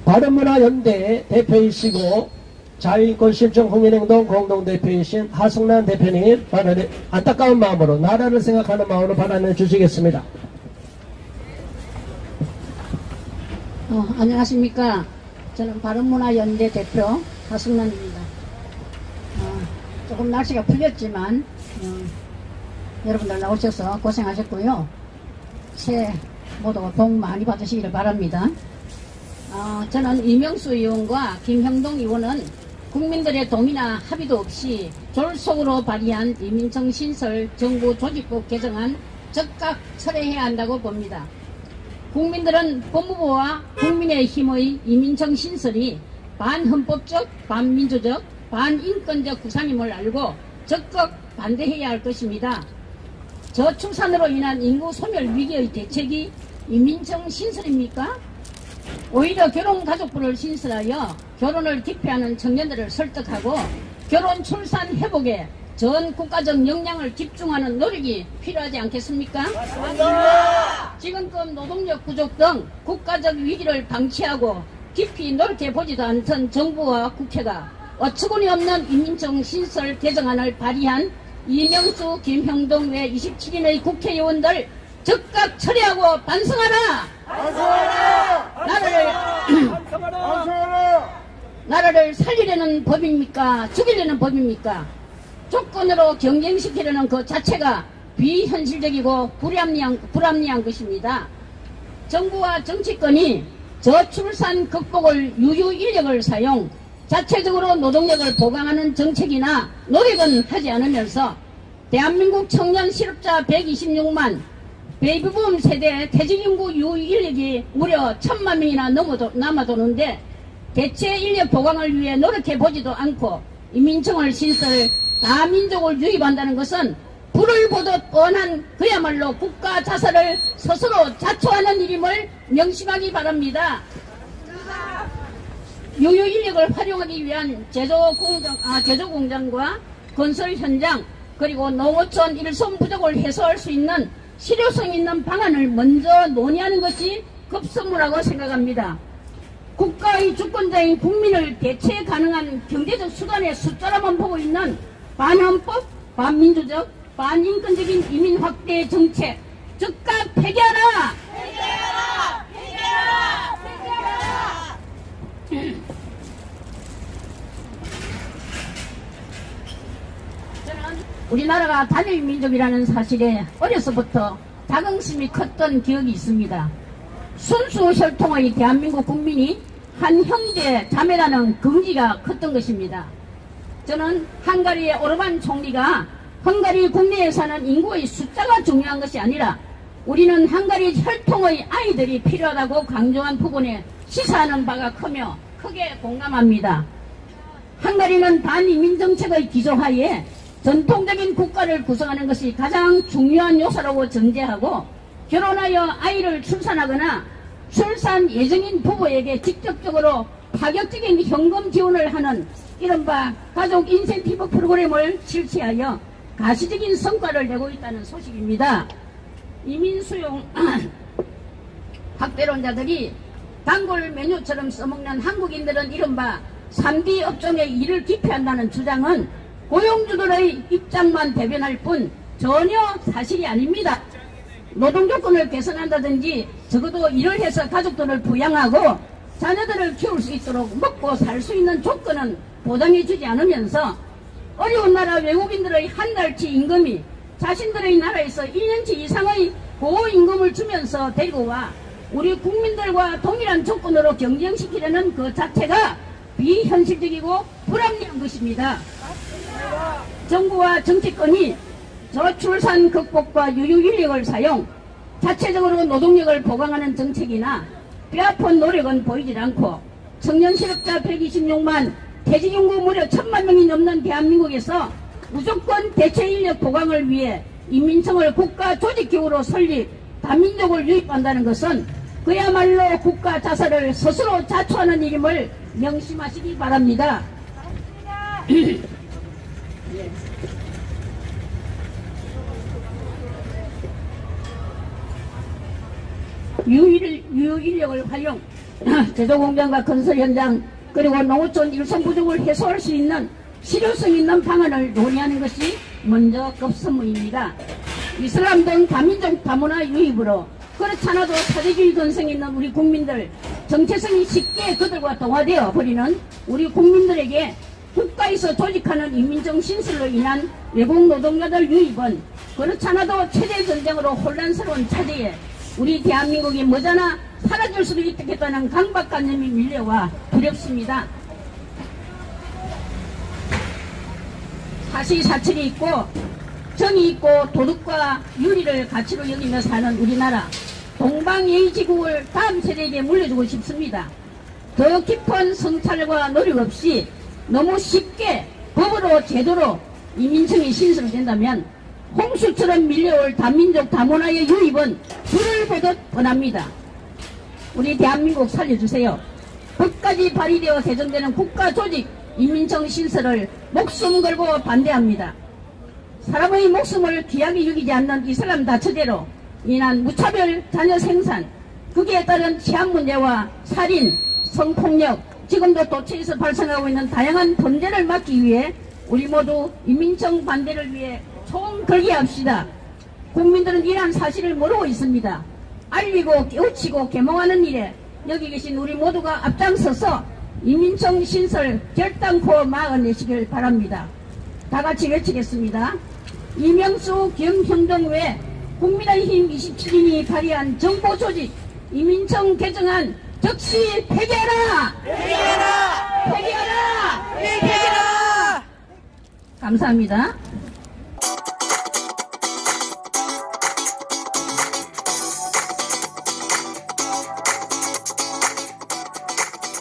바른문화연대 대표이시고 자유인권실천 국민행동 공동대표이신 하승란 대표님 안타까운 마음으로 나라를 생각하는 마음으로 발언해 주시겠습니다. 안녕하십니까. 저는 바른문화연대 대표 하승란입니다. 조금 날씨가 풀렸지만 여러분들 나오셔서 고생하셨고요. 새해 모두 복 많이 받으시기를 바랍니다. 저는 이명수 의원과 김형동 의원은 국민들의 동의나 합의도 없이 졸속으로 발의한 이민청 신설 정부 조직법 개정안 즉각 철회해야 한다고 봅니다. 국민들은 법무부와 국민의힘의 이민청 신설이 반헌법적, 반민주적, 반인권적 구상임을 알고 적극 반대해야 할 것입니다. 저출산으로 인한 인구 소멸 위기의 대책이 이민청 신설입니까? 오히려 결혼가족부를 신설하여 결혼을 기피하는 청년들을 설득하고 결혼 출산 회복에 전 국가적 역량을 집중하는 노력이 필요하지 않겠습니까? 맞습니다. 지금껏 노동력 부족 등 국가적 위기를 방치하고 깊이 노력해보지도 않던 정부와 국회가 어처구니 없는 이민청 신설 개정안을 발의한 이명수, 김형동 외 27인의 국회의원들 즉각 처리하고 반성하라! 반성하라! 나라를 살리려는 법입니까? 죽이려는 법입니까? 조건으로 경쟁시키려는 그 자체가 비현실적이고 불합리한 것입니다. 정부와 정치권이 저출산 극복을 유유인력을 사용, 자체적으로 노동력을 보강하는 정책이나 노력은 하지 않으면서 대한민국 청년 실업자 126만, 베이비붐 세대 퇴직인구 유인력이 무려 1000만 명이나 남아도는데 대체 인력 보강을 위해 노력해보지도 않고 이민청을 신설, 다민족을 유입한다는 것은 불을 보듯 뻔한 그야말로 국가 자살을 스스로 자초하는 일임을 명심하기 바랍니다. 유효인력을 활용하기 위한 제조공장과 건설 현장 그리고 농어촌 일손 부족을 해소할 수 있는 실효성 있는 방안을 먼저 논의하는 것이 급선무라고 생각합니다. 국가의 주권자인 국민을 대체 가능한 경제적 수단의 숫자로만 보고 있는 반헌법, 반민주적, 반인권적인 이민 확대 정책 즉각 폐기하라! 폐기하라! 폐기하라! 폐기하라! 저는 우리나라가 단일 민족이라는 사실에 어려서부터 자긍심이 컸던 기억이 있습니다. 순수 혈통의 대한민국 국민이 한 형제 자매라는 긍지가 컸던 것입니다. 저는 헝가리의 오르반 총리가 헝가리 국내에 사는 인구의 숫자가 중요한 것이 아니라 우리는 헝가리 혈통의 아이들이 필요하다고 강조한 부분에 시사하는 바가 크며 크게 공감합니다. 헝가리는 반이민 정책의 기조하에 전통적인 국가를 구성하는 것이 가장 중요한 요소라고 전제하고 결혼하여 아이를 출산하거나 출산 예정인 부부에게 직접적으로 파격적인 현금 지원을 하는 이른바 가족 인센티브 프로그램을 실시하여 가시적인 성과를 내고 있다는 소식입니다. 이민 수용 학대론자들이 단골 메뉴처럼 써먹는 한국인들은 이른바 3D 업종의 일을 기피한다는 주장은 고용주들의 입장만 대변할 뿐 전혀 사실이 아닙니다. 노동조건을 개선한다든지 적어도 일을 해서 가족들을 부양하고 자녀들을 키울 수 있도록 먹고 살 수 있는 조건은 보장해주지 않으면서 어려운 나라 외국인들의 한 달치 임금이 자신들의 나라에서 1년치 이상의 고임금을 주면서 데리고 와 우리 국민들과 동일한 조건으로 경쟁시키려는 그 자체가 비현실적이고 불합리한 것입니다. 정부와 정치권이 저출산 극복과 유유인력을 사용, 자체적으로 노동력을 보강하는 정책이나 뼈아픈 노력은 보이질 않고 청년 실업자 126만, 퇴직인구 무려 1000만 명이 넘는 대한민국에서 무조건 대체 인력 보강을 위해 인민청을 국가 조직기구로 설립, 다민족을 유입한다는 것은 그야말로 국가 자살을 스스로 자초하는 일임을 명심하시기 바랍니다. 유인력을 활용, 제조공장과 건설 현장 그리고 농어촌 일손 부족을 해소할 수 있는 실효성 있는 방안을 논의하는 것이 먼저 급선무입니다. 이슬람 등 다민족 다문화 유입으로 그렇잖아도 사대주의 근성이 있는 우리 국민들, 정체성이 쉽게 그들과 동화되어 버리는 우리 국민들에게 국가에서 조직하는 이민정 신설로 인한 외국 노동자들 유입은 그렇잖아도 체제전쟁으로 혼란스러운 차제에 우리 대한민국이 머지않아 사라질 수도 있겠다는 강박관념이 밀려와 두렵습니다. 사시사철이 있고 정이 있고 도덕과 윤리를 가치로 여기며 사는 우리나라 동방예의지국을 다음 세대에게 물려주고 싶습니다. 더 깊은 성찰과 노력 없이 너무 쉽게 법으로 제도로 이민청이 신설된다면 홍수처럼 밀려올 다민족 다문화의 유입은 불을 보듯 뻔합니다. 우리 대한민국 살려주세요. 법까지 발의되어 개정되는 국가조직 이민청 신설을 목숨 걸고 반대합니다. 사람의 목숨을 귀하게 여기지 않는 이슬람 다처제로 인한 무차별 자녀 생산, 거기에 따른 치안 문제와 살인, 성폭력, 지금도 도처에서 발생하고 있는 다양한 범죄를 막기 위해 우리 모두 이민청 반대를 위해 총 걸기합시다. 국민들은 이러한 사실을 모르고 있습니다. 알리고 깨우치고 계몽하는 일에 여기 계신 우리 모두가 앞장서서 이민청 신설 결단코 막아내시길 바랍니다. 다같이 외치겠습니다. 이명수 경형동 외 국민의힘 27인이 발의한 정보조직 이민청 개정안 즉시 폐기하라! 폐기하라! 폐기하라! 폐기하라! 감사합니다.